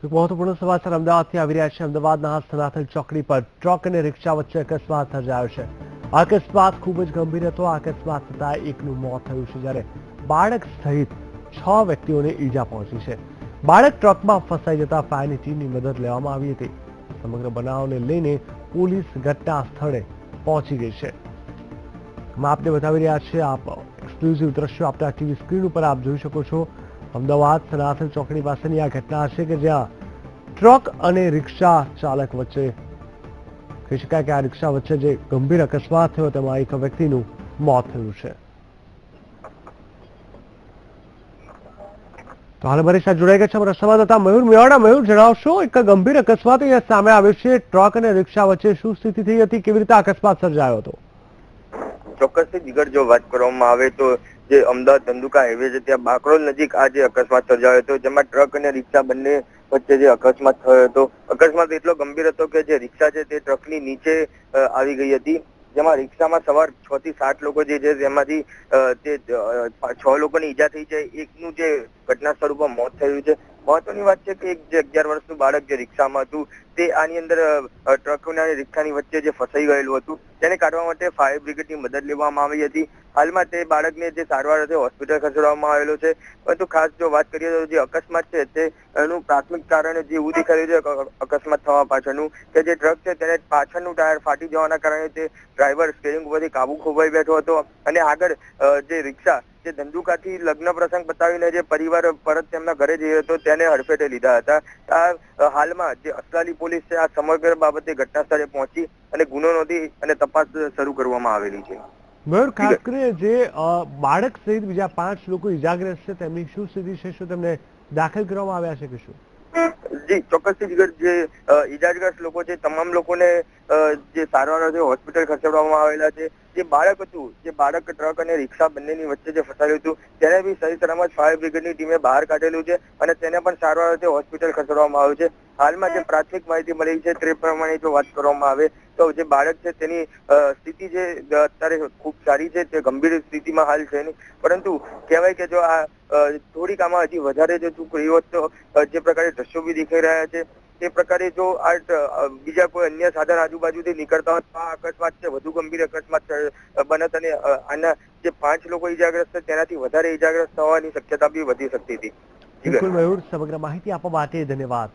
એક મહત્વપૂર્ણ સમાચાર અમદાવાદથી આવી રહ્યા છે। અમદાવાદના સનાથલ ચોકડી પર ટ્રક અને રિક્ષા વચ્ચે અકસ્માત સર્જાયો છે। અકસ્માત ખૂબ જ ગંભીર હતો। અકસ્માત થતાં એકનું મોત થયું છે, જ્યારે બાળક સહિત 6 વ્યક્તિઓને ઈજા પહોંચી છે। બાળક ટ્રકમાં ફસાઈ જતા ફાયરની ટીમની મદદ લેવામાં આવી હતી। સમગ્ર બનાવને લઈને પોલીસ ઘટના સ્થળે પહોંચી ગઈ છે। આપને બતાવી રહ્યા છે આપ એક્સક્લુઝિવ દ્રશ્યો આપના ટીવી સ્ક્રીન ઉપર આપ જોઈ શકો છો। અમદાવાદ સનાથલ ચોકડી પાસેની આ ઘટના છે કે જ્યાં ટ્રક અને રિક્ષા ચાલક વચ્ચે કહી શકાય કે આ રિક્ષા વચ્ચે જે ગંભીર અકસ્માત થયો તેમાં એક વ્યક્તિનું મોત થયું છે। તો હાલ અમારી સાથે જોડાઈ ગયા છે અમારા સંવાદદાતા મયુર મેવાડા। મયુર, જણાવશો એક ગંભીર અકસ્માત અહીંયા સામે આવ્યો છે। ટ્રક અને રિક્ષા વચ્ચે શું સ્થિતિ થઈ હતી, કેવી રીતે અકસ્માત સર્જાયો હતો? ચોક્કસથી જીગર, જો વાત કરવામાં આવે તો જે અમદાવાદ ધંધુકા હાઈવે છે ત્યાં બાકરોલ નજીક આ જે અકસ્માત સર્જાયો હતો, જેમાં ટ્રક અને રિક્ષા બંને વચ્ચે જે અકસ્માત થયો હતો, અકસ્માત એટલો ગંભીર હતો કે જે રિક્ષા છે તે ટ્રકની નીચે આવી ગઈ હતી। જેમાં રિક્ષામાં સવાર 6 થી 7 લોકો જે છે તેમાંથી તે 6 લોકોની ઈજા થઈ છે। એકનું જે ઘટના સ્થળ ઉપર મોત થયું છે। મહત્વની વાત છે કે એક જે 11 વર્ષનું બાળક જે રિક્ષામાં હતું તે આની અંદર ટ્રક અને રિક્ષાની વચ્ચે જે ફસાઈ ગયેલું હતું તેને કાઢવા માટે ફાયર બ્રિગેડની મદદ લેવામાં આવી હતી। હાલમાં તે બાળકને જે સારવાર અર્થે હોસ્પિટલ ખસેડવામાં આવેલો છે। પરંતુ ખાસ જો વાત કરીએ તો જે અકસ્માત છે તેનું પ્રાથમિક કારણ જે એવું દેખાઈ રહ્યું છે અકસ્માત થવા પાછળનું કે જે ટ્રક છે તેને પાછળનું ટાયર ફાટી જવાના કારણે તે ડ્રાઈવર સ્ટીયરિંગ ઉપરથી કાબુ ખોવાઈ બેઠો હતો અને આગળ જે રિક્ષા જે ધંધુકાથી લગ્ન પ્રસંગ પતાવીને જે પરિવાર પરત તેમના ઘરે જઈ હતો તેને હડફેટે લીધા હતા। હાલમાં જે અસલાલી પોલીસ છે આ સમગ્ર બાબતે ઘટના સ્થળે પહોંચી અને ગુનો નોંધી અને તપાસ શરૂ કરવામાં આવેલી છે। મયુર, ખાસ કરીને જે બાળક સહિત બીજા 5 લોકો ઈજાગ્રસ્ત છે તેમની શું સ્થિતિ છે? શું તેમને દાખલ કરવામાં આવ્યા છે કે શું? જી ચોક્કસથી જીગર, જે ઈજાગ્રસ્ત લોકો છે તમામ લોકોને જે સારવાર અર્થે હોસ્પિટલ ખસેડવામાં આવેલા છે। જે બાળક હતું, જે બાળક ટ્રક અને રિક્ષા બંનેની વચ્ચે જે ફસાયું હતું તેને બી સહી સલામત ફાયર બ્રિગેડની ટીમે બહાર કાઢેલું છે અને તેને પણ સારવાર અર્થે હોસ્પિટલ ખસેડવામાં આવ્યું છે। હાલમાં જે પ્રાથમિક માહિતી મળી છે તે પ્રમાણે જો વાત કરવામાં આવે તો જે બાળક છે તેની સ્થિતિ છે અત્યારે ખૂબ સારી છે, તે ગંભીર સ્થિતિમાં હાલ છે નહીં, પરંતુ કહેવાય કે જો આ થોડીક આમાં હજી વધારે જો ચૂક રહ્યો હોત તો જે પ્રકારે દ્રશ્યો બી દેખાઈ રહ્યા છે તે પ્રકારે જો આ બીજા કોઈ અન્ય સાધન આજુબાજુથી નીકળતા હોય તો આ અકસ્માત છે વધુ ગંભીર અકસ્માત બનત અને આના જે 5 લોકો ઈજાગ્રસ્ત છે તેનાથી વધારે ઈજાગ્રસ્ત થવાની શક્યતા બી વધી શકતી હતી। બિલકુલ મયુર, સમગ્ર માહિતી આપવા માટે ધન્યવાદ।